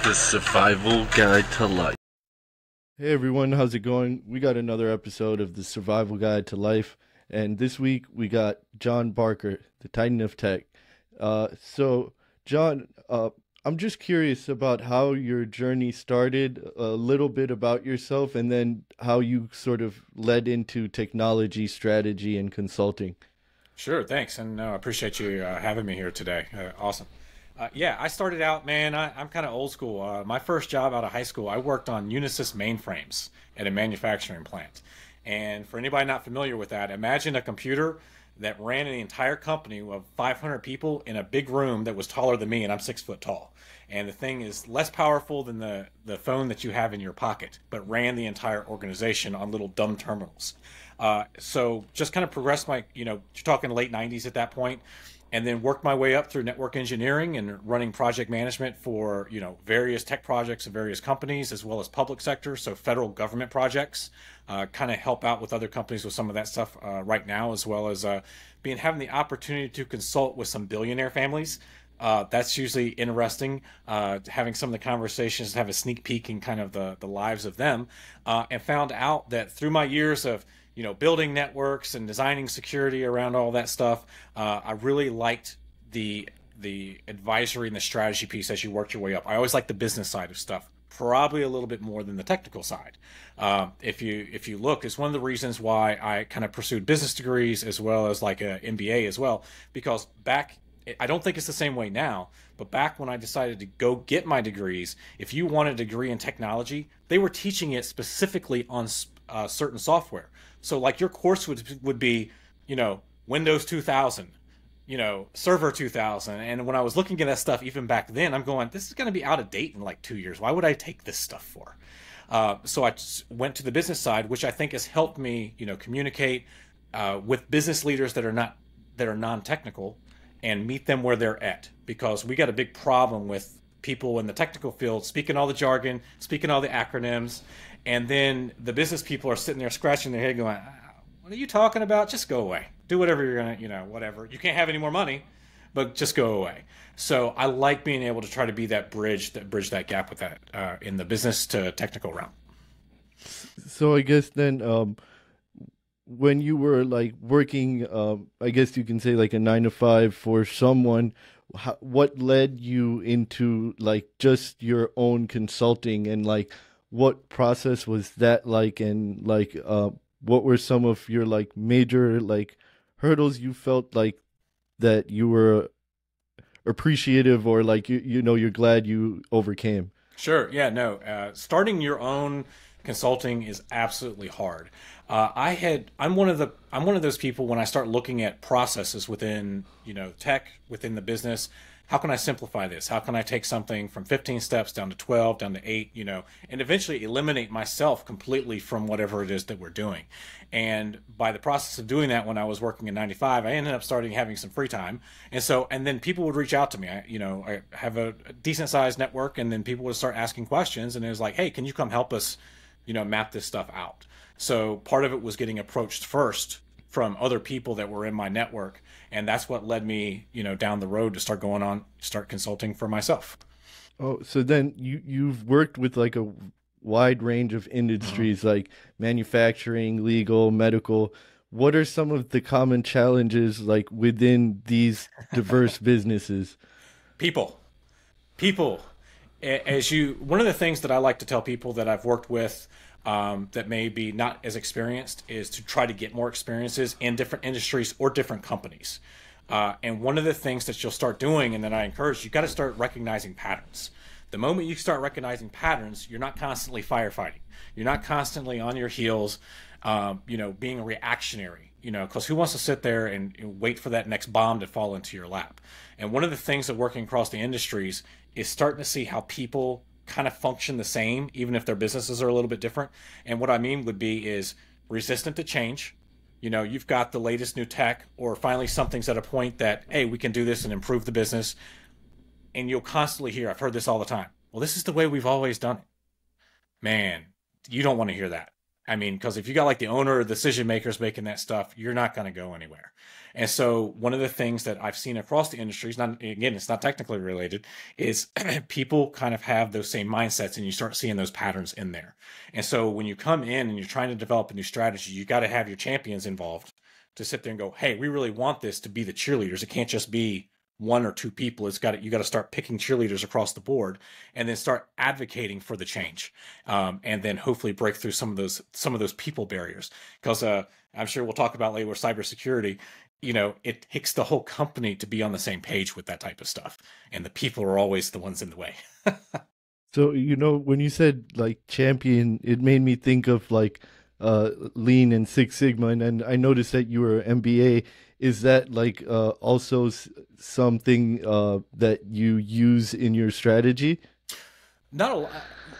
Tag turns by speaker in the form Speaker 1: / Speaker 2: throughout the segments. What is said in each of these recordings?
Speaker 1: The Survival Guide to Life.
Speaker 2: Hey everyone, how's it going? We got another episode of the Survival Guide to Life, and this week we got John Barker, the Titan of Tech. John, I'm just curious about how your journey started, a little bit about yourself, and then how you sort of led into technology, strategy, and consulting.
Speaker 3: Sure, thanks, and I appreciate you having me here today. Awesome. Yeah, I started out, man. I'm kind of old school. My first job out of high school, I worked on Unisys mainframes at a manufacturing plant. And for anybody not familiar with that, imagine a computer that ran an entire company of 500 people in a big room that was taller than me, and I'm 6 foot tall. And the thing is less powerful than the phone that you have in your pocket, but ran the entire organization on little dumb terminals. So just kind of progressed you're talking late 90s at that point, and then worked my way up through network engineering and running project management for, various tech projects of various companies, as well as public sector, so federal government projects. Kind of help out with other companies with some of that stuff right now, as well as having the opportunity to consult with some billionaire families. That's usually interesting, having some of the conversations, have a sneak peek in kind of the lives of them, and found out that through my years of building networks and designing security around all that stuff, I really liked the advisory and the strategy piece as you worked your way up. I always liked the business side of stuff, probably a little bit more than the technical side. If you look, it's one of the reasons why I kind of pursued business degrees as well as like an MBA as well, because I don't think it's the same way now, but back when I decided to go get my degrees, if you want a degree in technology, they were teaching it specifically on certain software. So like your course would be, Windows 2000, Server 2000. And when I was looking at that stuff, even back then, I'm going, this is going to be out of date in like 2 years. Why would I take this stuff for? So I went to the business side, which I think has helped me, communicate with business leaders that are non-technical and meet them where they're at. Because we got a big problem with people in the technical field speaking all the jargon, speaking all the acronyms, and then the business people are sitting there scratching their head going, what are you talking about? Just go away. Do whatever you're going to, whatever. You can't have any more money, but just go away. So I like being able to try to be that bridge that gap with that in the business to technical realm.
Speaker 2: So I guess then, when you were like working, I guess you can say like a 9 to 5 for someone, what led you into like just your own consulting, and like what process was that like, and like what were some of your like major like hurdles you felt like that you were appreciative, or like you're glad you overcame?
Speaker 3: Sure. Yeah. No. Starting your own consulting is absolutely hard. I'm one of those people when I start looking at processes within tech, within the business. How can I simplify this? How can I take something from 15 steps down to 12, down to 8, and eventually eliminate myself completely from whatever it is that we're doing. And by the process of doing that, when I was working in 95, I ended up starting having some free time. And then people would reach out to me. I have a decent sized network, and then people would start asking questions, and it was like, hey, can you come help us, map this stuff out? So part of it was getting approached first from other people that were in my network. And that's what led me, down the road to start consulting for myself.
Speaker 2: Oh, so then you've worked with like a wide range of industries, like manufacturing, legal, medical. What are some of the common challenges like within these diverse businesses?
Speaker 3: People. One of the things that I like to tell people that I've worked with that may be not as experienced is to try to get more experiences in different industries or different companies. And one of the things that you'll start doing, and that I encourage, you got to start recognizing patterns. The moment you start recognizing patterns, you're not constantly firefighting. You're not constantly on your heels, being reactionary, because who wants to sit there and wait for that next bomb to fall into your lap? And one of the things that working across the industries is starting to see how people kind of function the same, even if their businesses are a little bit different. And what I mean would be is resistant to change. You've got the latest new tech, or finally something's at a point that, hey, we can do this and improve the business. And you'll constantly hear, I've heard this all the time, well, this is the way we've always done it. Man, you don't want to hear that. I mean, because if you got like the owner or decision makers making that stuff, you're not going to go anywhere. And so one of the things that I've seen across the industries, not again, it's not technically related, is people kind of have those same mindsets, and you start seeing those patterns in there. And so when you come in and you're trying to develop a new strategy, you got to have your champions involved to sit there and go, hey, we really want this to be the cheerleaders. It can't just be one or two people. You got to start picking cheerleaders across the board, and then start advocating for the change, and then hopefully break through some of those people barriers. Because I'm sure we'll talk about later with cybersecurity. It takes the whole company to be on the same page with that type of stuff, and the people are always the ones in the way.
Speaker 2: So, when you said like champion, it made me think of like Lean and Six Sigma, and then I noticed that you were MBA. Is that like also something that you use in your strategy?
Speaker 3: Not a lot.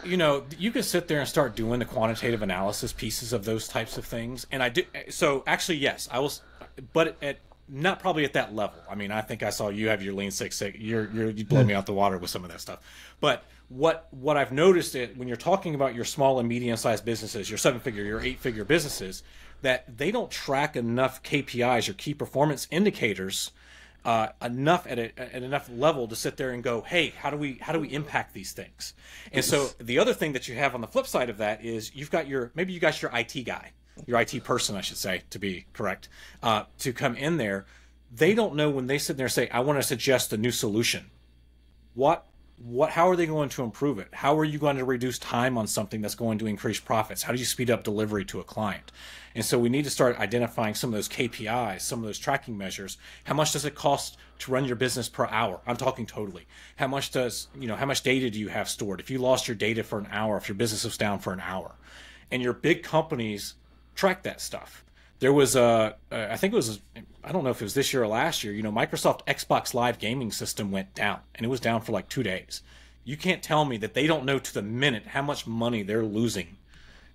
Speaker 3: You can sit there and start doing the quantitative analysis pieces of those types of things, and I do. So actually, yes, I was, but not probably at that level. I mean, I think I saw you have your Lean Six Sigma. You blow me out the water with some of that stuff. But what I've noticed when you're talking about your small and medium sized businesses, your 7-figure, your 8-figure businesses, that they don't track enough KPIs or key performance indicators enough at enough level to sit there and go, hey, how do we impact these things? And so the other thing that you have on the flip side of that is you got your IT guy, your IT person, I should say, to be correct, to come in there. They don't know when they sit there and say, I want to suggest a new solution. How are they going to improve it? How are you going to reduce time on something that's going to increase profits? How do you speed up delivery to a client? And so we need to start identifying some of those KPIs, some of those tracking measures. How much does it cost to run your business per hour? I'm talking totally. How much data do you have stored? If you lost your data for an hour, if your business was down for an hour, and your big companies track that stuff. There was I think it was, I don't know if it was this year or last year, Microsoft Xbox Live gaming system went down, and it was down for like 2 days. You can't tell me that they don't know to the minute how much money they're losing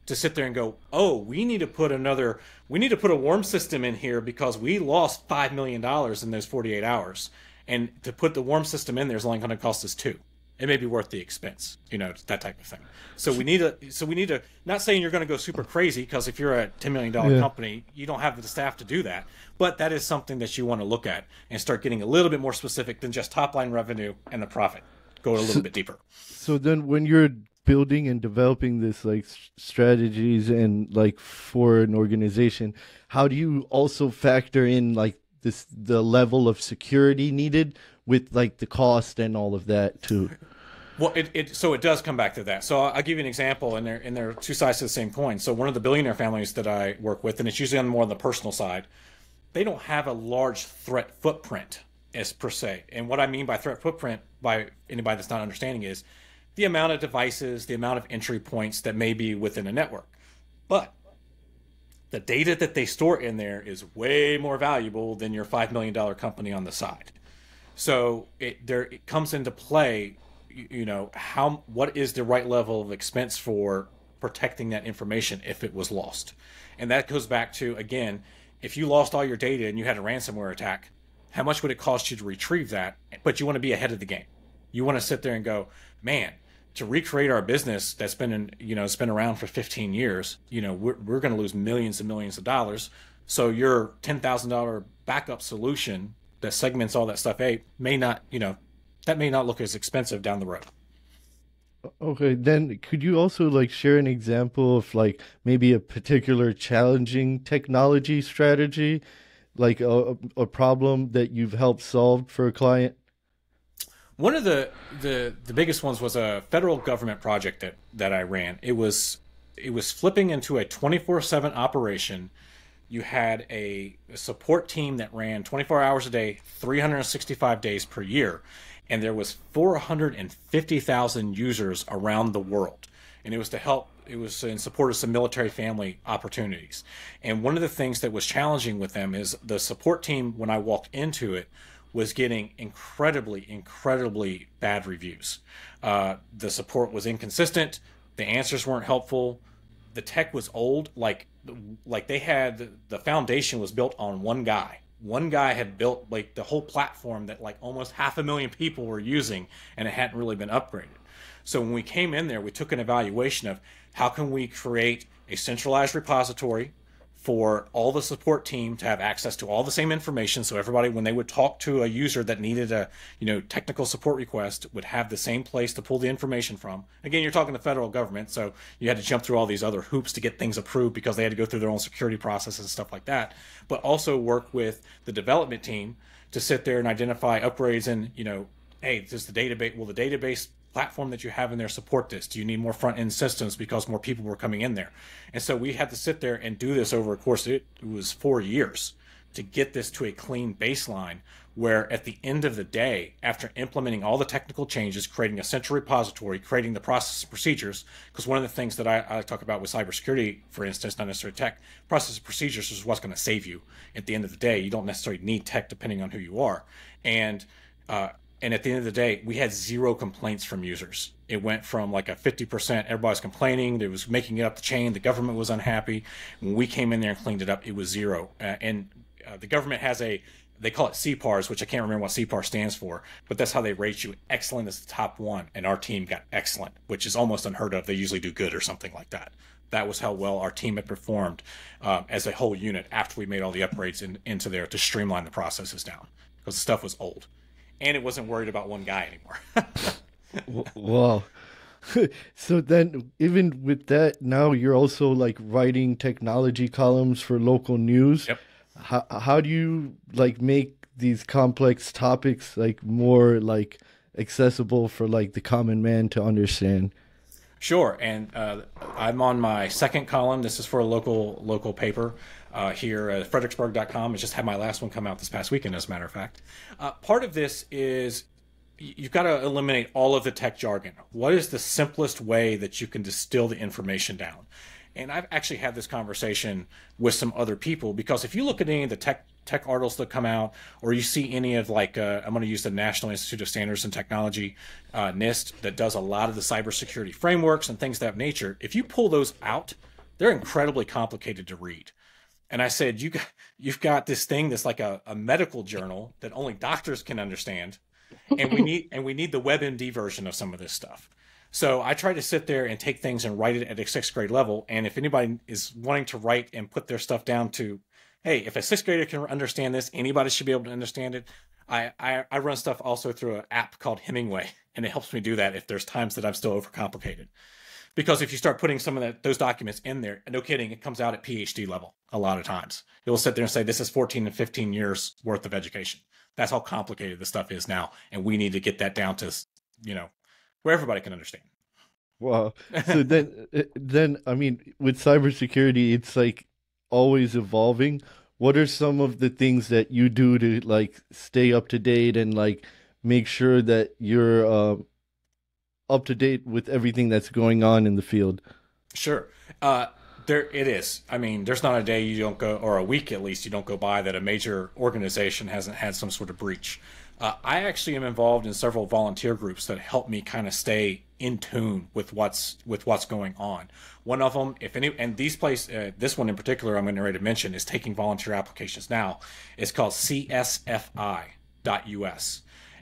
Speaker 3: to sit there and go, oh, we need to put a warm system in here because we lost $5 million in those 48 hours. And to put the warm system in there is only going to cost us $2 million. It may be worth the expense, that type of thing. So we need to, not saying you're going to go super crazy, because if you're a $10 million company, you don't have the staff to do that. But that is something that you want to look at and start getting a little bit more specific than just top line revenue and the profit. Go a little bit deeper. So
Speaker 2: then when you're building and developing this like strategies and like for an organization, how do you also factor in like the level of security needed with like the cost and all of that too?
Speaker 3: Well, so it does come back to that. So I'll give you an example, and they're two sides to the same coin. So one of the billionaire families that I work with, and it's usually more on the personal side, they don't have a large threat footprint as per se. And what I mean by threat footprint, by anybody that's not understanding, is the amount of devices, the amount of entry points that may be within a network. But the data that they store in there is way more valuable than your $5 million company on the side. So it comes into play, what is the right level of expense for protecting that information if it was lost? And that goes back to, again, if you lost all your data and you had a ransomware attack, how much would it cost you to retrieve that? But you want to be ahead of the game. You want to sit there and go, man, to recreate our business that's been it's been around for 15 years, we're going to lose millions and millions of dollars. So your $10,000 backup solution that segments all that stuff, may not look as expensive down the road.
Speaker 2: Okay, then could you also like share an example of like maybe a particular challenging technology strategy, like a problem that you've helped solve for a client?
Speaker 3: One of the biggest ones was a federal government project that I ran. It was flipping into a 24/7 operation. You had a support team that ran 24 hours a day, 365 days per year, and there was 450,000 users around the world. And it was in support of some military family opportunities. And one of the things that was challenging with them is the support team, when I walked into it, was getting incredibly bad reviews. The support was inconsistent. The answers weren't helpful. The tech was old. Like they had, the foundation was built on one guy one guy had built like the whole platform that like almost 500,000 people were using, and it hadn't really been upgraded. So when we came in there, we took an evaluation of how can we create a centralized repository for all the support team to have access to all the same information, so everybody, when they would talk to a user that needed a technical support request, would have the same place to pull the information from. Again, you're talking to federal government, so you had to jump through all these other hoops to get things approved because they had to go through their own security processes and stuff like that. But also work with the development team to sit there and identify upgrades and, hey, does the database, will the database platform that you have in there support this? Do you need more front end systems because more people were coming in there? And so we had to sit there and do this over a course. It was 4 years to get this to a clean baseline where at the end of the day, after implementing all the technical changes, creating a central repository, creating the process and procedures, because one of the things that I talk about with cybersecurity, for instance, not necessarily tech, process and procedures is what's going to save you. At the end of the day, you don't necessarily need tech depending on who you are. And at the end of the day, we had 0 complaints from users. It went from like a 50%, everybody's complaining, they was making it up the chain, the government was unhappy. When we came in there and cleaned it up, it was 0. The government has they call it CPARS, which I can't remember what CPAR stands for, but that's how they rate you. Excellent is the top one, and our team got excellent, which is almost unheard of. They usually do good or something like that. That was how well our team had performed as a whole unit after we made all the upgrades into there to streamline the processes down, because the stuff was old. And it wasn't worried about one guy anymore.
Speaker 2: Wow. So then, even with that, now you're also like writing technology columns for local news.
Speaker 3: Yep.
Speaker 2: How do you like make these complex topics like more like accessible for like the common man to understand?
Speaker 3: Sure, and I'm on my second column. This is for a local paper here at Fredericksburg.com. I just had my last one come out this past weekend, as a matter of fact. Part of this is you've got to eliminate all of the tech jargon. What is the simplest way that you can distill the information down? And I've actually had this conversation with some other people, because if you look at any of the tech articles that come out, or you see any of like, I'm going to use the National Institute of Standards and Technology, NIST, that does a lot of the cybersecurity frameworks and things of that nature. If you pull those out, they're incredibly complicated to read. And I said, you've got this thing that's like a medical journal that only doctors can understand, and we need the WebMD version of some of this stuff. So I try to sit there and take things and write it at a 6th grade level. And if anybody is wanting to write and put their stuff down to, hey, if a 6th grader can understand this, anybody should be able to understand it. I run stuff also through an app called Hemingway, and it helps me do that if there's times that I'm still overcomplicated. Because if you start putting some of those documents in there, no kidding, it comes out at PhD level a lot of times. It will sit there and say, this is 14 and 15 years worth of education. That's how complicated this stuff is now. And we need to get that down to, where everybody can understand.
Speaker 2: Wow. So then, I mean, with cybersecurity, it's like always evolving. What are some of the things that you do to like stay up to date and like make sure that you're up to date with everything that's going on in the field?
Speaker 3: Sure. There it is. I mean, there's not a day you don't go, or a week at least, you don't go by that a major organization hasn't had some sort of breach. I actually am involved in several volunteer groups that help me kind of stay in tune with what's going on. One of them, this one in particular I'm getting ready to mention, is taking volunteer applications now. It's called CISSP.us.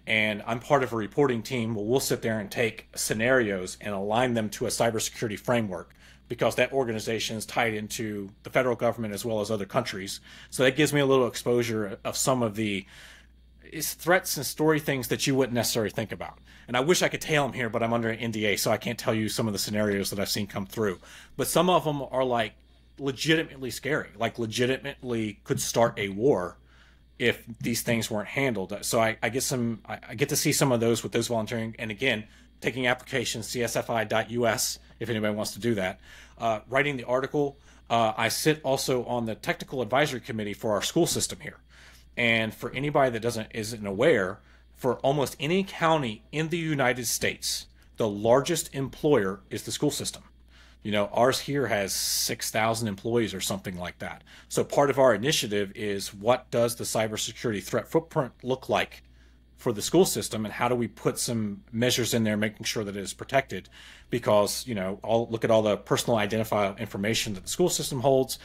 Speaker 3: And I'm part of a reporting team where we'll sit there and take scenarios and align them to a cybersecurity framework, because that organization is tied into the federal government as well as other countries. So that gives me a little exposure of some of the threats and story things that you wouldn't necessarily think about. And I wish I could tell them here, but I'm under an NDA, so I can't tell you some of the scenarios that I've seen come through. But some of them are like legitimately scary, like legitimately could start a war if these things weren't handled. So I get to see some of those with those volunteering. And again, taking applications, CSFI.us, if anybody wants to do that. Writing the article. I sit also on the technical advisory committee for our school system here. And for anybody that isn't aware, for almost any county in the United States, the largest employer is the school system. Ours here has 6,000 employees or something like that. So part of our initiative is, what does the cybersecurity threat footprint look like for the school system, and how do we put some measures in there making sure that it is protected? Because, look at all the personal identifiable information that the school system holds.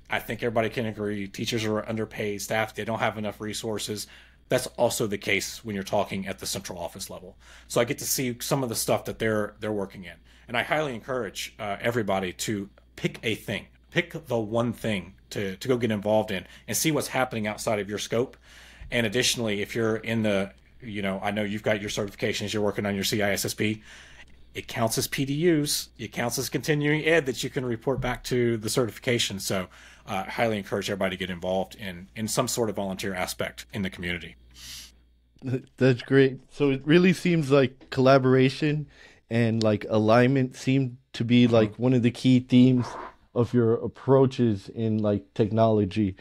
Speaker 3: I think everybody can agree teachers are underpaid, staff, they don't have enough resources. That's also the case when you're talking at the central office level. So I get to see some of the stuff that they're working in, and I highly encourage everybody to pick a thing, pick the one thing to go get involved in, and see what's happening outside of your scope. And additionally, if you're in the, I know you've got your certifications, you're working on your CISSP. It counts as PDUs. It counts as continuing ed that you can report back to the certification. So I highly encourage everybody to get involved in some sort of volunteer aspect in the community.
Speaker 2: That's great. So it really seems like collaboration and like alignment seem to be like one of the key themes of your approaches in like technology.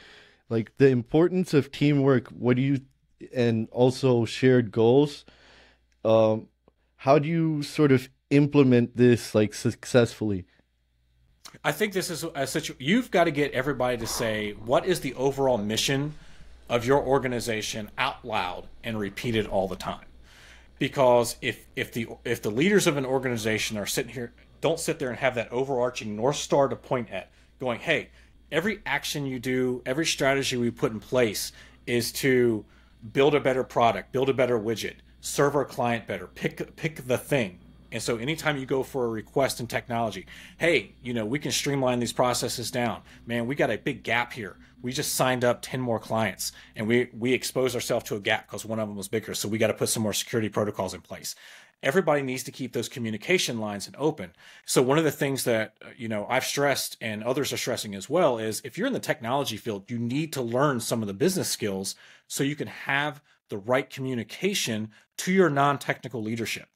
Speaker 2: Like the importance of teamwork, and also shared goals. How do you sort of implement this like successfully?
Speaker 3: I think this is you've got to get everybody to say, what is the overall mission of your organization out loud and repeat it all the time. Because if the leaders of an organization are sitting here, don't sit there and have that overarching North Star to point at, going, hey, every action you do, every strategy we put in place is to build a better product, build a better widget, serve our client better, pick the thing. And so anytime you go for a request in technology, hey, we can streamline these processes down. Man, we got a big gap here. We just signed up 10 more clients, and we exposed ourselves to a gap because one of them was bigger. So we got to put some more security protocols in place. Everybody needs to keep those communication lines open. So one of the things that, I've stressed and others are stressing as well is if you're in the technology field, you need to learn some of the business skills so you can have the right communication to your non-technical leadership.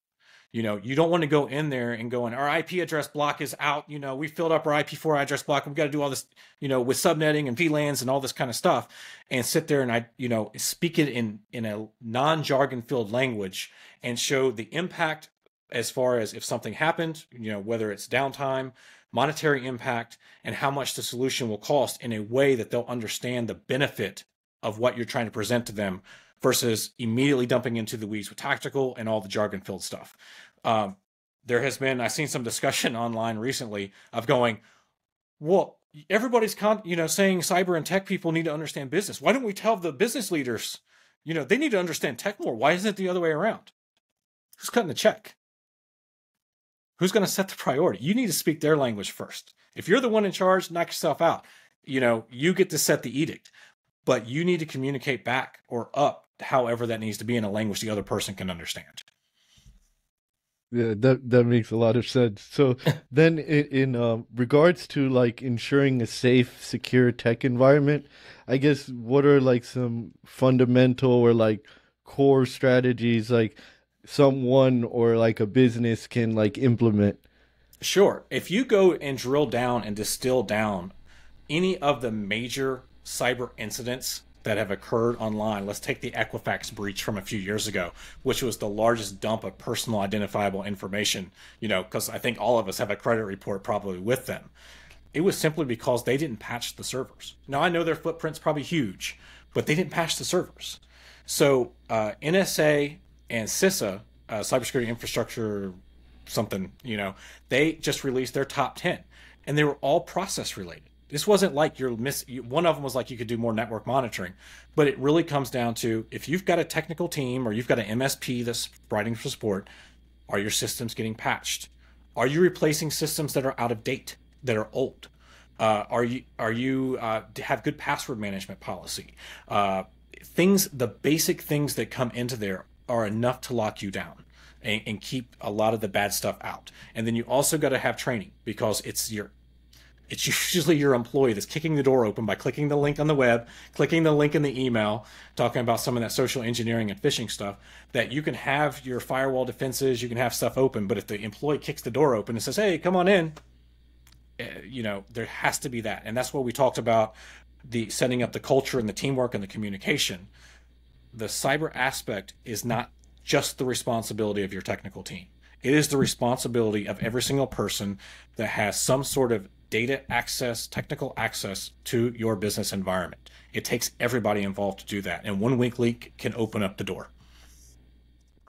Speaker 3: You don't want to go in there and go, our IP address block is out. We filled up our IP4 address block. We've got to do all this, with subnetting and VLANs and all this kind of stuff, and sit there and speak it in a non-jargon filled language and show the impact as far as if something happened, whether it's downtime, monetary impact, and how much the solution will cost in a way that they'll understand the benefit of what you're trying to present to them, versus immediately dumping into the weeds with tactical and all the jargon-filled stuff. I've seen some discussion online recently of going, well, everybody's saying cyber and tech people need to understand business. Why don't we tell the business leaders, they need to understand tech more? Why isn't it the other way around? Who's cutting the check? Who's going to set the priority? You need to speak their language first. If you're the one in charge, knock yourself out. You get to set the edict, but you need to communicate back or up however that needs to be in a language the other person can understand.
Speaker 2: Yeah, that makes a lot of sense. So then in regards to like ensuring a safe, secure tech environment, I guess what are like some fundamental or like core strategies like someone or like a business can like implement?
Speaker 3: Sure. If you go and drill down and distill down any of the major cyber incidents that have occurred online, let's take the Equifax breach from a few years ago, which was the largest dump of personal identifiable information, because I think all of us have a credit report probably with them. It was simply because they didn't patch the servers. Now, I know their footprint's probably huge, but they didn't patch the servers. So NSA and CISA, cybersecurity infrastructure something, they just released their top 10, and they were all process related. This wasn't like one of them was like you could do more network monitoring, but it really comes down to, if you've got a technical team or you've got an MSP that's providing for support, are your systems getting patched? Are you replacing systems that are out of date, that are old? Are you have good password management policy? The basic things that come into there are enough to lock you down and keep a lot of the bad stuff out. And then you also got to have training, because it's usually your employee that's kicking the door open by clicking the link on the web, clicking the link in the email, talking about some of that social engineering and phishing stuff, that you can have your firewall defenses, you can have stuff open, but if the employee kicks the door open and says, hey, come on in, there has to be that. And that's what we talked about, the setting up the culture and the teamwork and the communication. The cyber aspect is not just the responsibility of your technical team. It is the responsibility of every single person that has some sort of data access, technical access to your business environment. It takes everybody involved to do that, and one weak link can open up the door.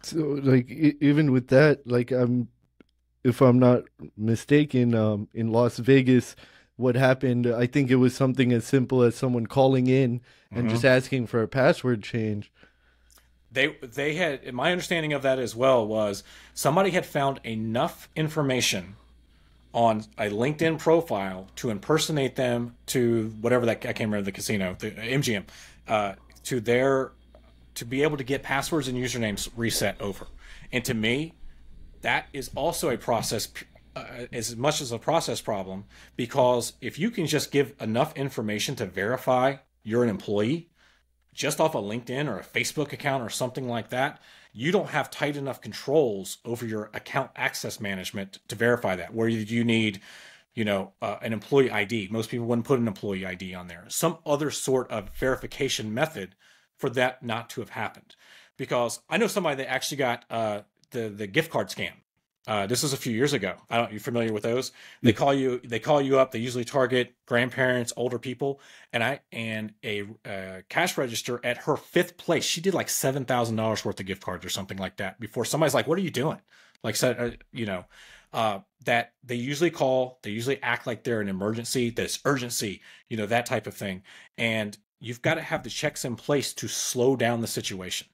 Speaker 2: So, like, even with that, like, if I'm not mistaken, in Las Vegas, what happened. I think it was something as simple as someone calling in and just asking for a password change.
Speaker 3: They had, my understanding of that as well was somebody had found enough information on a LinkedIn profile to impersonate them to whatever that, I can't remember, the casino, the MGM, to be able to get passwords and usernames reset over. And to me, that is also a process, as much as a process problem, because if you can just give enough information to verify you're an employee, just off a LinkedIn or a Facebook account or something like that, you don't have tight enough controls over your account access management to verify that, where you need, an employee ID. Most people wouldn't put an employee ID on there. Some other sort of verification method for that not to have happened. Because I know somebody that actually got the gift card scam. This was a few years ago. You familiar with those? They call you up. They usually target grandparents, older people, and a cash register at her fifth place. She did like $7,000 worth of gift cards or something like that before somebody's like, "What are you doing?" Like said, that they usually call. They usually act like they're an emergency. There's urgency, that type of thing. And you've got to have the checks in place to slow down the situation.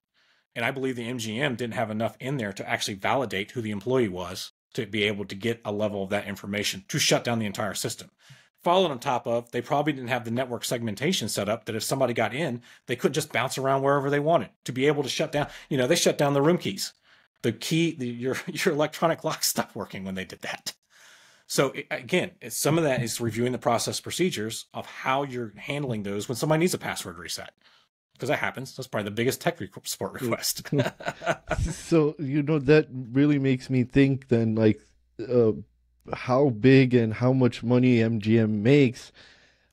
Speaker 3: And I believe the MGM didn't have enough in there to actually validate who the employee was to be able to get a level of that information to shut down the entire system. Followed on top of, they probably didn't have the network segmentation set up that if somebody got in, they couldn't just bounce around wherever they wanted to be able to shut down. They shut down the room keys. The key, your electronic lock stopped working when they did that. So again, some of that is reviewing the process procedures of how you're handling those when somebody needs a password reset. Because that happens. That's probably the biggest tech support request.
Speaker 2: So, that really makes me think then, like, how big and how much money MGM makes.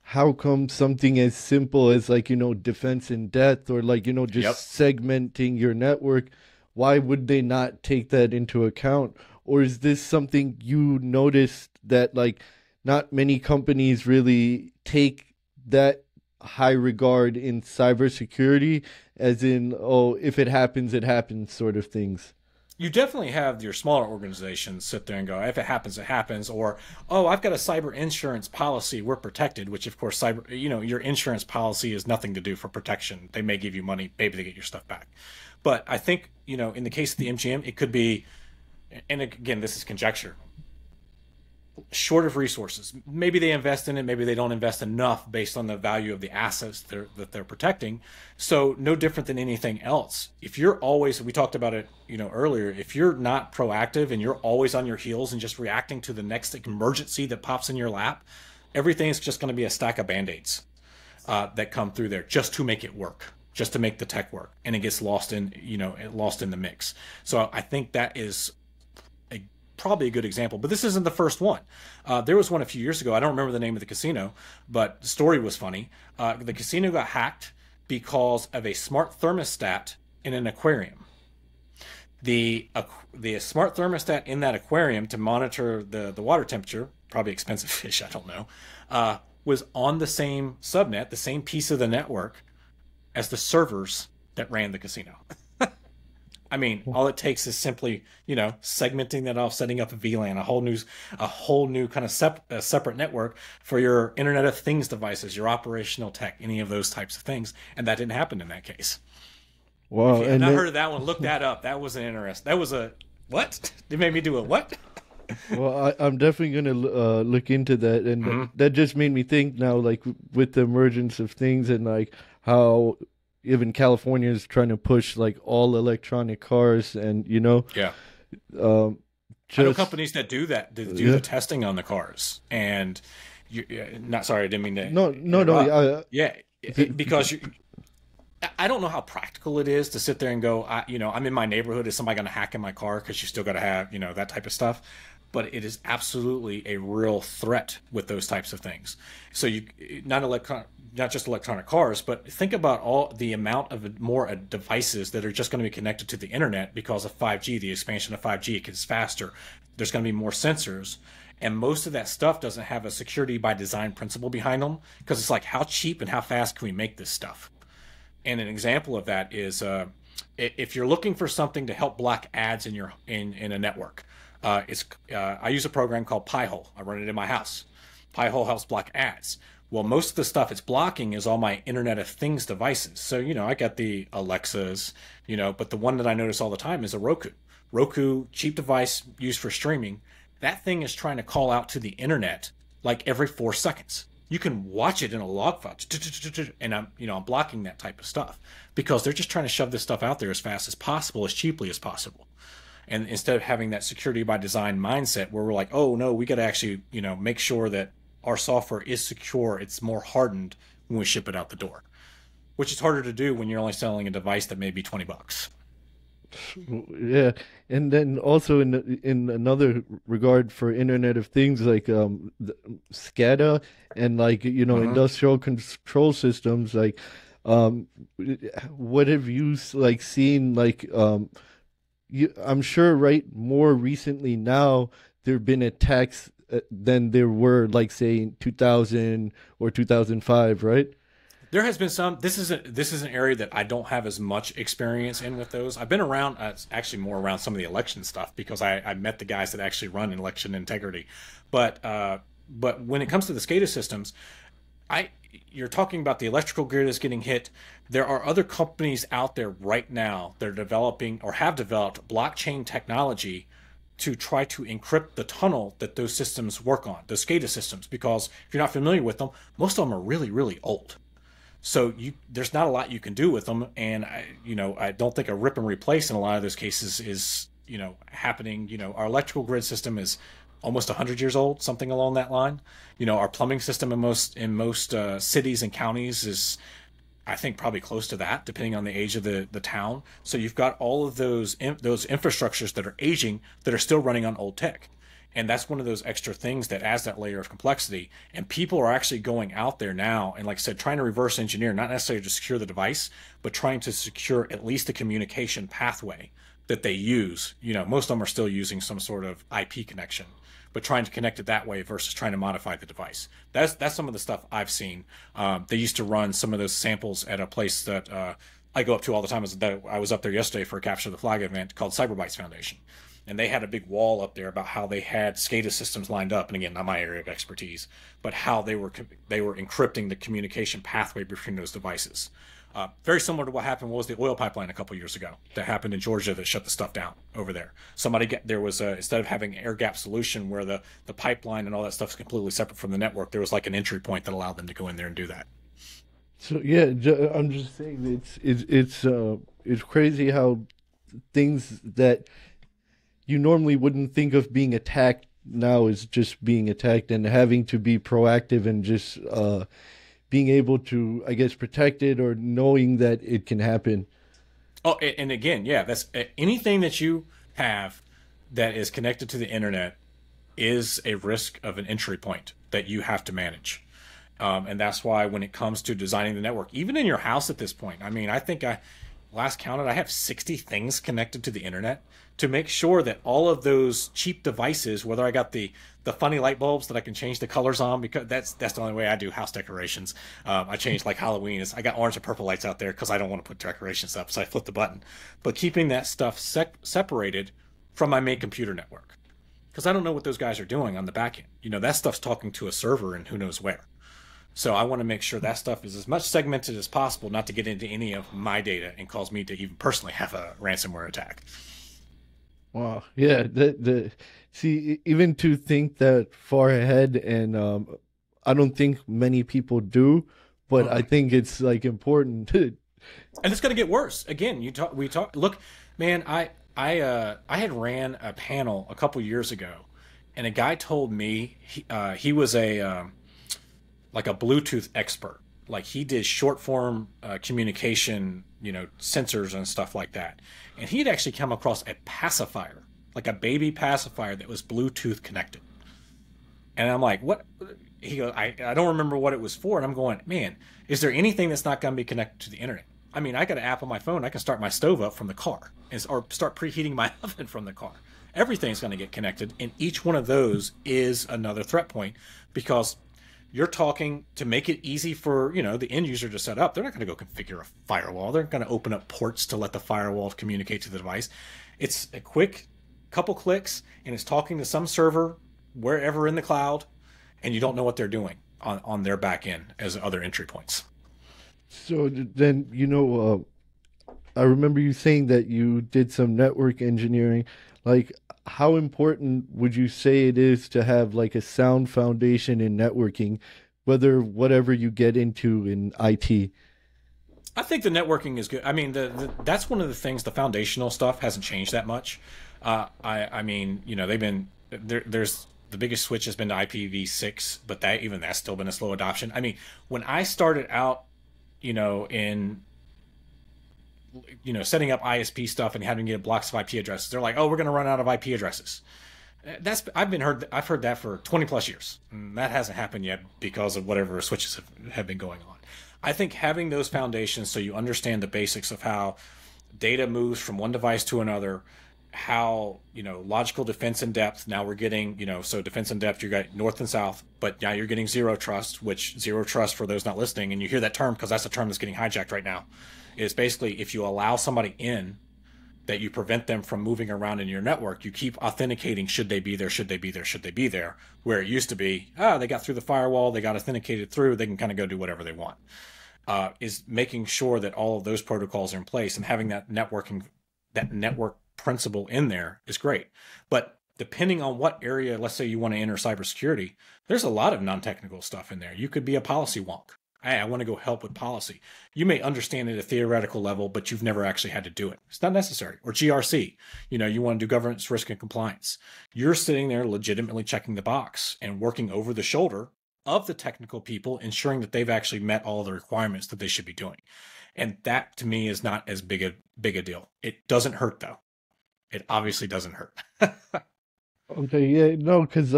Speaker 2: How come something as simple as, like, defense in depth or, like, just segmenting your network, why would they not take that into account? Or is this something you noticed that, like, not many companies really take that high regard in cybersecurity, as in, if it happens sort of things?
Speaker 3: You definitely have your smaller organizations sit there and go, if it happens, it happens. Or, I've got a cyber insurance policy, we're protected, which of course, your insurance policy is nothing to do for protection. They may give you money, maybe to get your stuff back. But I think, in the case of the MGM, it could be, and again, this is conjecture, short of resources. Maybe they invest in it, maybe they don't invest enough based on the value of the assets that they're protecting. So no different than anything else. If you're always, we talked about it, earlier, if you're not proactive and you're always on your heels and just reacting to the next emergency that pops in your lap, everything's just going to be a stack of band-aids that come through there just to make it work, just to make the tech work, and it gets lost in the mix. So I think that is probably a good example, but this isn't the first one. There was one a few years ago. I don't remember the name of the casino, but the story was funny. The casino got hacked because of a smart thermostat in an aquarium. The smart thermostat in that aquarium to monitor the water temperature, probably expensive fish, I don't know, was on the same subnet, the same piece of the network as the servers that ran the casino. I mean, all it takes is simply, segmenting that off, setting up a VLAN, a whole new kind of separate network for your Internet of Things devices, your operational tech, any of those types of things. And that didn't happen in that case.
Speaker 2: Wow.
Speaker 3: If you have not heard of that one, look that up. That was an interesting. That was a what? They made me do a what?
Speaker 2: Well, I'm definitely going to look into that. And that just made me think now, like, with the emergence of things and, like, how even California is trying to push, like, all electronic cars and,
Speaker 3: Yeah. I know companies that do that, the testing on the cars. And, not sorry, I didn't mean to.
Speaker 2: No.
Speaker 3: Because I don't know how practical it is to sit there and go, I'm in my neighborhood. Is somebody going to hack in my car? Because you still got to have, that type of stuff. But it is absolutely a real threat with those types of things. So not just electronic cars, but think about all the amount of more devices that are just going to be connected to the internet because of 5G, the expansion of 5G. It gets faster. There's going to be more sensors. And most of that stuff doesn't have a security by design principle behind them because it's like, how cheap and how fast can we make this stuff? And an example of that is if you're looking for something to help block ads in a network, I use a program called Pi-hole. I run it in my house. Pi-hole helps block ads. Well, most of the stuff it's blocking is all my Internet of Things devices. So, I got the Alexas, but the one that I notice all the time is a Roku. Roku, cheap device used for streaming. That thing is trying to call out to the internet like every 4 seconds. You can watch it in a log file, and I'm blocking that type of stuff because they're just trying to shove this stuff out there as fast as possible, as cheaply as possible. And instead of having that security by design mindset where we're like, oh no, we got to actually, make sure that our software is secure, it's more hardened when we ship it out the door, which is harder to do when you're only selling a device that may be $20.
Speaker 2: Yeah, and then also in another regard for Internet of Things, like SCADA and industrial control systems, like what have you seen I'm sure more recently now there have been attacks than there were say in 2000 or 2005, right?
Speaker 3: There has been some. This is an area that I don't have as much experience in with those. I've been around, actually more around some of the election stuff because I met the guys that actually run election integrity. But when it comes to the SCADA systems, you're talking about the electrical grid is getting hit. There are other companies out there right now that are developing or have developed blockchain technology to try to encrypt the tunnel that those systems work on, the SCADA systems, because if you're not familiar with them, most of them are really, really old. So there's not a lot you can do with them, and I don't think a rip and replace in a lot of those cases is happening. Our electrical grid system is almost 100 years old, something along that line. Our plumbing system in most cities and counties is, I think, probably close to that, depending on the age of the town. So you've got all of those infrastructures that are aging that are still running on old tech. And that's one of those extra things that adds that layer of complexity. And people are actually going out there now and, like I said, trying to reverse engineer, not necessarily to secure the device, but trying to secure at least the communication pathway that they use. Most of them are still using some sort of IP connection, but trying to connect it that way versus trying to modify the device. That's some of the stuff I've seen. They used to run some of those samples at a place that I go up to all the time. I was up there yesterday for a Capture the Flag event called Cyberbytes Foundation. And they had a big wall up there about how they had SCADA systems lined up. And again, not my area of expertise, but how they were encrypting the communication pathway between those devices. Very similar to what happened. What was the oil pipeline a couple years ago that happened in Georgia that shut the stuff down over there? There was instead of having an air gap solution where the pipeline and all that stuff is completely separate from the network, there was like an entry point that allowed them to go in there and do that.
Speaker 2: So yeah, I'm just saying it's crazy how things that you normally wouldn't think of being attacked now is just being attacked, and having to be proactive and just being able to, I guess, protect it or knowing that it can happen.
Speaker 3: Oh, and again, yeah, that's anything that you have that is connected to the internet is a risk of an entry point that you have to manage. And that's why when it comes to designing the network, even in your house at this point, I mean, I think last counted, I have 60 things connected to the internet to make sure that all of those cheap devices, whether I got the funny light bulbs that I can change the colors on, because that's the only way I do house decorations. I change like Halloween is I got orange and purple lights out there because I don't want to put decorations up, so I flip the button. But keeping that stuff separated from my main computer network, because I don't know what those guys are doing on the back end. That stuff's talking to a server and who knows where. So I want to make sure that stuff is as much segmented as possible, not to get into any of my data and cause me to even personally have a ransomware attack.
Speaker 2: Wow. Yeah. See, even to think that far ahead, and I don't think many people do, but I think it's important. And
Speaker 3: it's going to get worse. Again, look, man, I had ran a panel a couple years ago, and a guy told me he was a Bluetooth expert. Like, he did short form communication, sensors and stuff like that. And he had actually come across a pacifier, like a baby pacifier that was Bluetooth connected. And I'm like, what? He goes, I don't remember what it was for. And I'm going, man, is there anything that's not going to be connected to the internet? I mean, I got an app on my phone. I can start my stove up from the car or start preheating my oven from the car. Everything's going to get connected. And each one of those is another threat point, because you're talking to make it easy for, the end user to set up. They're not going to go configure a firewall. They're going to open up ports to let the firewall communicate to the device. It's a quick couple clicks, and it's talking to some server wherever in the cloud, and you don't know what they're doing on their back end as other entry points.
Speaker 2: So then, I remember you saying that you did some network engineering. Like, how important would you say it is to have like a sound foundation in networking, whether whatever you get into in IT?
Speaker 3: I think the networking is good. I mean, that's one of the things. The foundational stuff hasn't changed that much. I mean, they've been there's the biggest switch has been to IPv6, but that's still been a slow adoption. I mean, when I started out, in setting up ISP stuff and having to get blocks of IP addresses, they're like, oh, we're going to run out of IP addresses. I've heard that for 20 plus years, and that hasn't happened yet because of whatever switches have been going on. I think having those foundations, so you understand the basics of how data moves from one device to another, how logical defense in depth. Now we're getting so defense in depth, you got north and south, but now you're getting zero trust. Which zero trust, for those not listening, and you hear that term because that's a term that's getting hijacked right now, is basically if you allow somebody in, that you prevent them from moving around in your network. You keep authenticating, should they be there, should they be there, should they be there, where it used to be, they got through the firewall, they got authenticated through, they can kind of go do whatever they want. Is making sure that all of those protocols are in place, and having that network principle in there is great. But depending on what area, let's say you want to enter cybersecurity, there's a lot of non-technical stuff in there. You could be a policy wonk. Hey, I want to go help with policy. You may understand it at a theoretical level, but you've never actually had to do it. It's not necessary. Or GRC, you want to do governance, risk, and compliance. You're sitting there legitimately checking the box and working over the shoulder of the technical people, ensuring that they've actually met all the requirements that they should be doing. And that, to me, is not as big a deal. It doesn't hurt, though. It obviously doesn't hurt.
Speaker 2: Okay, yeah, no, because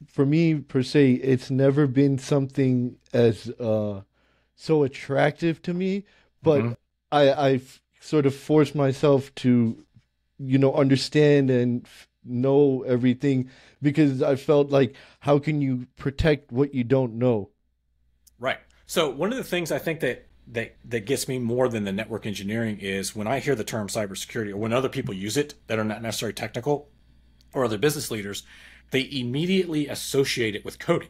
Speaker 2: for me per se, it's never been something as so attractive to me, but
Speaker 3: Mm-hmm.
Speaker 2: I've sort of forced myself to, understand and know everything because I felt like, how can you protect what you don't know?
Speaker 3: Right. So one of the things I think that gets me more than the network engineering is when I hear the term cybersecurity, or when other people use it that are not necessarily technical, or other business leaders, they immediately associate it with coding.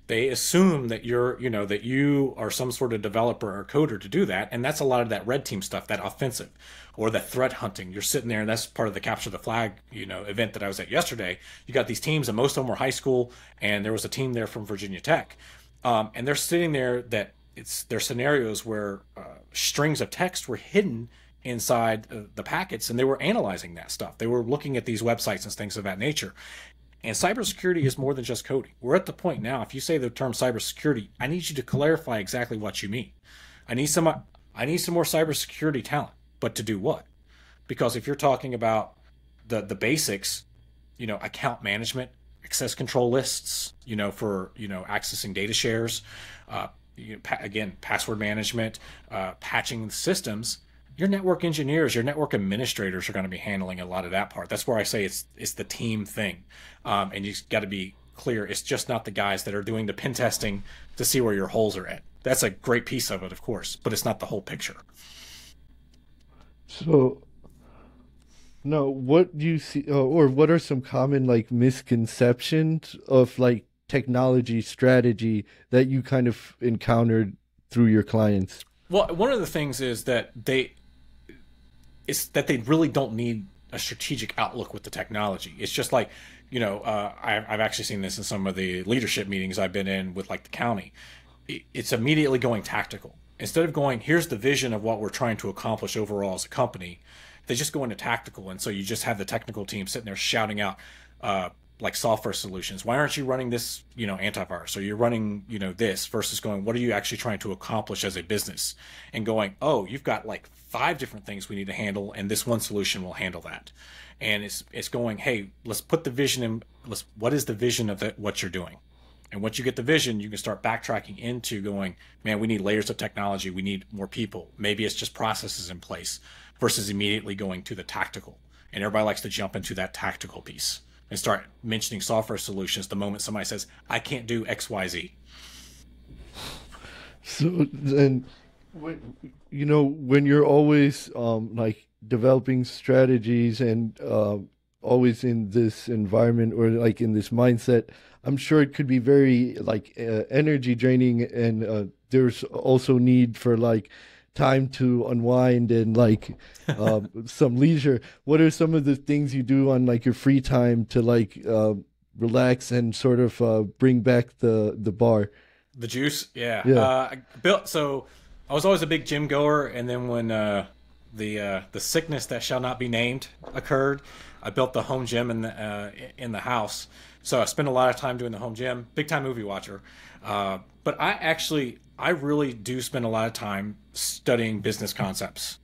Speaker 3: They assume that that you are some sort of developer or coder to do that, and that's a lot of that red team stuff, that offensive, or the threat hunting. You're sitting there, and that's part of the capture the flag, event that I was at yesterday. You got these teams, and most of them were high school, and there was a team there from Virginia Tech, and they're sitting there. Their scenarios where strings of text were hidden inside the packets, and they were analyzing that stuff. They were looking at these websites and things of that nature. And cybersecurity is more than just coding. We're at the point now, if you say the term cybersecurity, I need you to clarify exactly what you mean. I need some more cybersecurity talent, but to do what? Because if you're talking about the basics, account management, access control lists, for accessing data shares, again, password management, patching systems, your network engineers, your network administrators are going to be handling a lot of that part. That's where I say it's the team thing. And you've got to be clear. It's just not the guys that are doing the pen testing to see where your holes are at. That's a great piece of it, of course, but it's not the whole picture.
Speaker 2: So, no, what do you see, or what are some common like misconceptions of like technology strategy that you kind of encountered through your clients?
Speaker 3: Well, one of the things is that they really don't need a strategic outlook with the technology. It's just like, I've actually seen this in some of the leadership meetings I've been in with like the county. It's immediately going tactical. Instead of going, here's the vision of what we're trying to accomplish overall as a company, they just go into tactical. And so you just have the technical team sitting there shouting out, like software solutions. Why aren't you running this, antivirus? Or you're running, this, versus going, what are you actually trying to accomplish as a business? And going, oh, you've got like 5 different things we need to handle, and this one solution will handle that. And it's going, hey, let's put the vision in. What is the vision of what you're doing? And once you get the vision, you can start backtracking into going, man, we need layers of technology. We need more people. Maybe it's just processes in place, versus immediately going to the tactical. And everybody likes to jump into that tactical piece and start mentioning software solutions the moment somebody says, I can't do X, Y, Z.
Speaker 2: So then, when you're always like developing strategies and always in this environment or like in this mindset, I'm sure it could be very like energy draining, and there's also need for like time to unwind and like some leisure. What are some of the things you do on like your free time to like relax and sort of bring back the bar?
Speaker 3: The juice, yeah.
Speaker 2: Yeah.
Speaker 3: So I was always a big gym goer, and then when the sickness that shall not be named occurred, I built the home gym in the house. So I spent a lot of time doing the home gym. Big time movie watcher, but I really do spend a lot of time studying business concepts.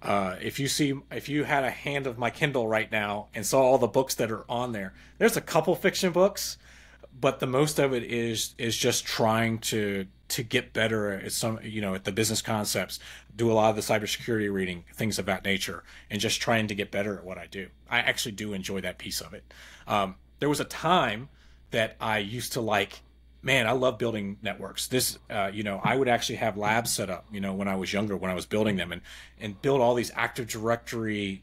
Speaker 3: If you had a hand of my Kindle right now and saw all the books that are on there, there's a couple fiction books, but the most of it is just trying to get better at some, at the business concepts, do a lot of the cybersecurity reading, things of that nature, and just trying to get better at what I do. I actually do enjoy that piece of it. There was a time that I used to like, man, I love building networks. I would actually have labs set up, when I was younger, when I was building them, and build all these Active Directory,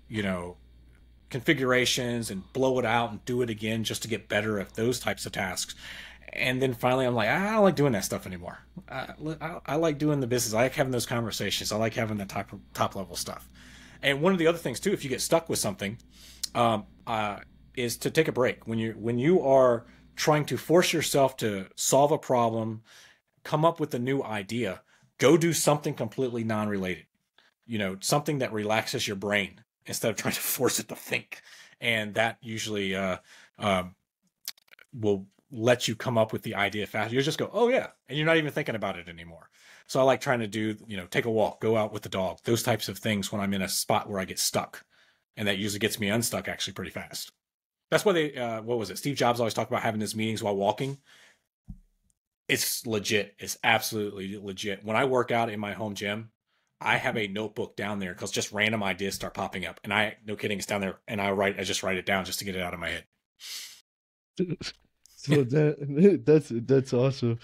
Speaker 3: configurations, and blow it out and do it again just to get better at those types of tasks. And then finally I'm like, I don't like doing that stuff anymore. I like doing the business. I like having those conversations. I like having that top level stuff. And one of the other things too, if you get stuck with something, is to take a break. When you are trying to force yourself to solve a problem, come up with a new idea, go do something completely non-related, something that relaxes your brain instead of trying to force it to think. And that usually will let you come up with the idea faster. You just go, oh yeah, and you're not even thinking about it anymore. So I like trying to do, take a walk, go out with the dog, those types of things when I'm in a spot where I get stuck. And that usually gets me unstuck actually pretty fast. That's why what was it? Steve Jobs always talked about having his meetings while walking. It's legit. It's absolutely legit. When I work out in my home gym, I have a notebook down there because just random ideas start popping up. And no kidding, it's down there. And I just write it down just to get it out of my head.
Speaker 2: So that's awesome.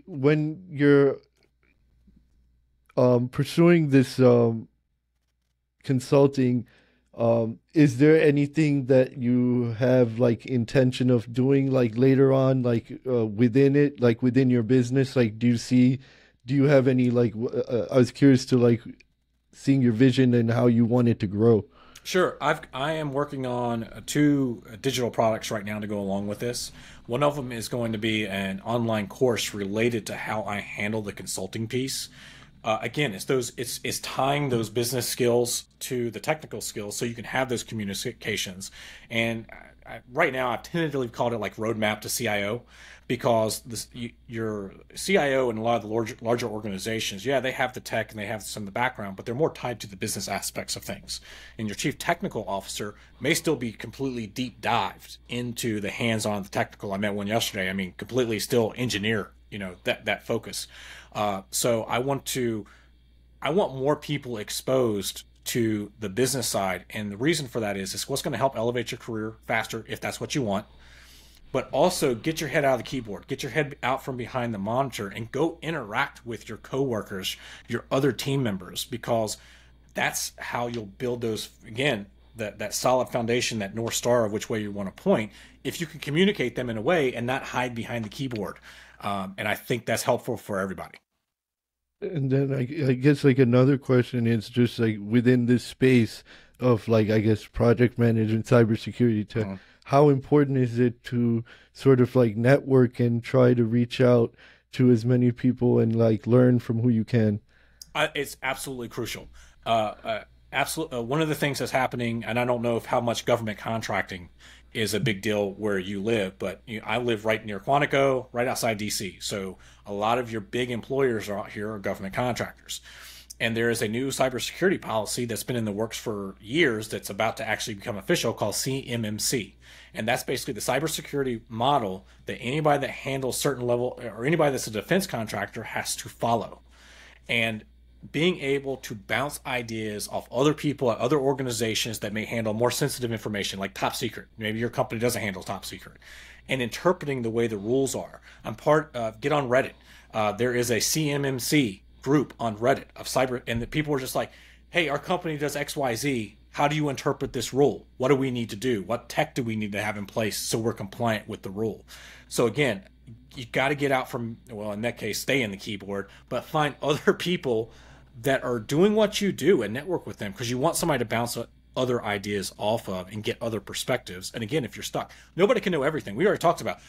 Speaker 2: When you're pursuing this consulting, is there anything that you have like intention of doing like later on, like within it, like within your business? Like, do you have any like? I was curious to like seeing your vision and how you want it to grow.
Speaker 3: Sure. I am working on two digital products right now to go along with this. One of them is going to be an online course related to how I handle the consulting piece. Again, it's tying those business skills to the technical skills so you can have those communications. And right now, I've tentatively called it like roadmap to CIO, because your CIO and a lot of the larger organizations, yeah, they have the tech and they have some of the background, but they're more tied to the business aspects of things. And your chief technical officer may still be completely deep dived into the hands-on, the technical. I met one yesterday. I mean, completely still engineer, that focus. So I want more people exposed to the business side. And the reason for that is what's going to help elevate your career faster if that's what you want. But also get your head out of the keyboard, get your head out from behind the monitor and go interact with your coworkers, your other team members, because that's how you'll build those, again, that solid foundation, that North Star of which way you want to point, if you can communicate them in a way and not hide behind the keyboard. And I think that's helpful for everybody.
Speaker 2: And then I guess like another question is just like within this space of like, I guess, project management, cybersecurity, how important is it to sort of like network and try to reach out to as many people and like learn from who you can?
Speaker 3: It's absolutely crucial. One of the things that's happening, and I don't know how much government contracting is a big deal where you live, but I live right near Quantico, right outside DC. So a lot of your big employers out here are government contractors. And there is a new cybersecurity policy that's been in the works for years that's about to actually become official called CMMC. And that's basically the cybersecurity model that anybody that handles certain level or anybody that's a defense contractor has to follow. And being able to bounce ideas off other people at other organizations that may handle more sensitive information, like top secret. Maybe your company doesn't handle top secret. And interpreting the way the rules are. I'm part of, get on Reddit. There is a CMMC group on Reddit of cyber, and the people are just like, hey, our company does XYZ. How do you interpret this rule? What do we need to do? What tech do we need to have in place so we're compliant with the rule? So again, you got to get out from, well, in that case, stay in the keyboard, but find other people that are doing what you do and network with them, because you want somebody to bounce other ideas off of and get other perspectives. And again, if you're stuck, nobody can know everything. We already talked about,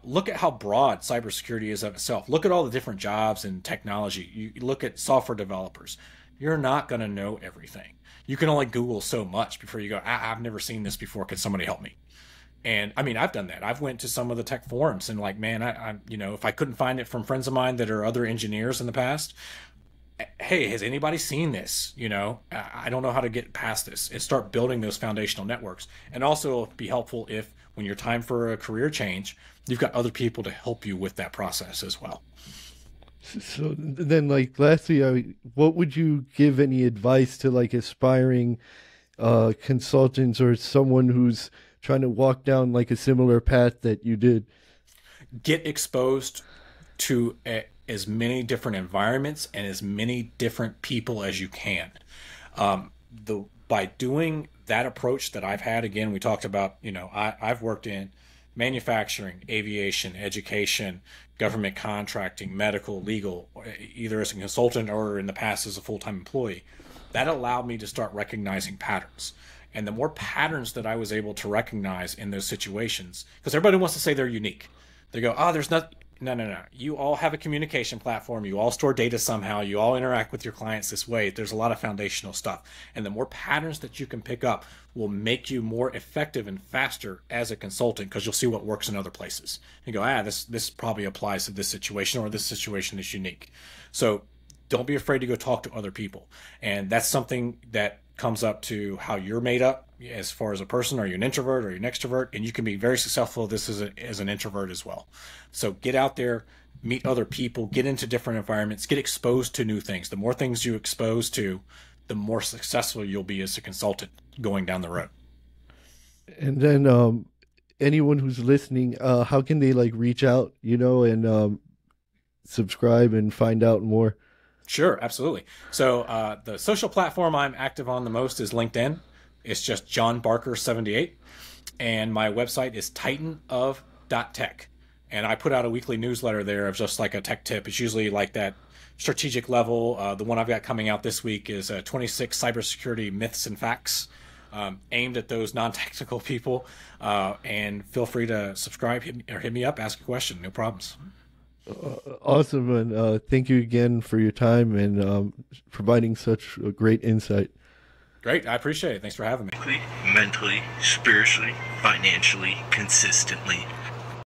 Speaker 3: look at how broad cybersecurity is of itself. Look at all the different jobs and technology. You look at software developers. You're not going to know everything. You can only Google so much before you go, I've never seen this before. Can somebody help me? And I mean, I've done that. I've went to some of the tech forums and like, man, I you know, if I couldn't find it from friends of mine that are other engineers in the past, hey, has anybody seen this? You know, I don't know how to get past this, and start building those foundational networks. And also it'll be helpful if when you're time for a career change, you've got other people to help you with that process as well.
Speaker 2: So then, like, lastly, what would you give any advice to like aspiring consultants or someone who's trying to walk down like a similar path that you did?
Speaker 3: Get exposed to as many different environments and as many different people as you can. By doing that approach that I've had, again, we talked about, you know, I've worked in manufacturing, aviation, education, government contracting, medical, legal, either as a consultant or in the past as a full-time employee. That allowed me to start recognizing patterns. And the more patterns that I was able to recognize in those situations, because everybody wants to say they're unique. They go, oh, there's not. No. You all have a communication platform. You all store data somehow. You all interact with your clients this way. There's a lot of foundational stuff. And the more patterns that you can pick up will make you more effective and faster as a consultant, because you'll see what works in other places. You go, this probably applies to this situation, or this situation is unique. So don't be afraid to go talk to other people. And that's something that comes up to how you're made up as far as a person. Are you an introvert or are you an extrovert? And you can be very successful as an introvert as well. So get out there, meet other people, get into different environments, get exposed to new things. The more things you expose to, the more successful you'll be as a consultant going down the road.
Speaker 2: And then anyone who's listening, how can they like reach out, you know, and subscribe and find out more?
Speaker 3: Sure, absolutely. So the social platform I'm active on the most is LinkedIn. It's just John Barker 78. And my website is titanof.tech. And I put out a weekly newsletter there of just like a tech tip. It's usually like that strategic level. The one I've got coming out this week is 26 cybersecurity myths and facts, aimed at those non-technical people. And feel free to subscribe or hit me up, ask a question. No problems.
Speaker 2: Awesome, and thank you again for your time and providing such a great insight.
Speaker 3: Great, I appreciate it. Thanks for having me.
Speaker 1: Mentally, spiritually, financially, consistently,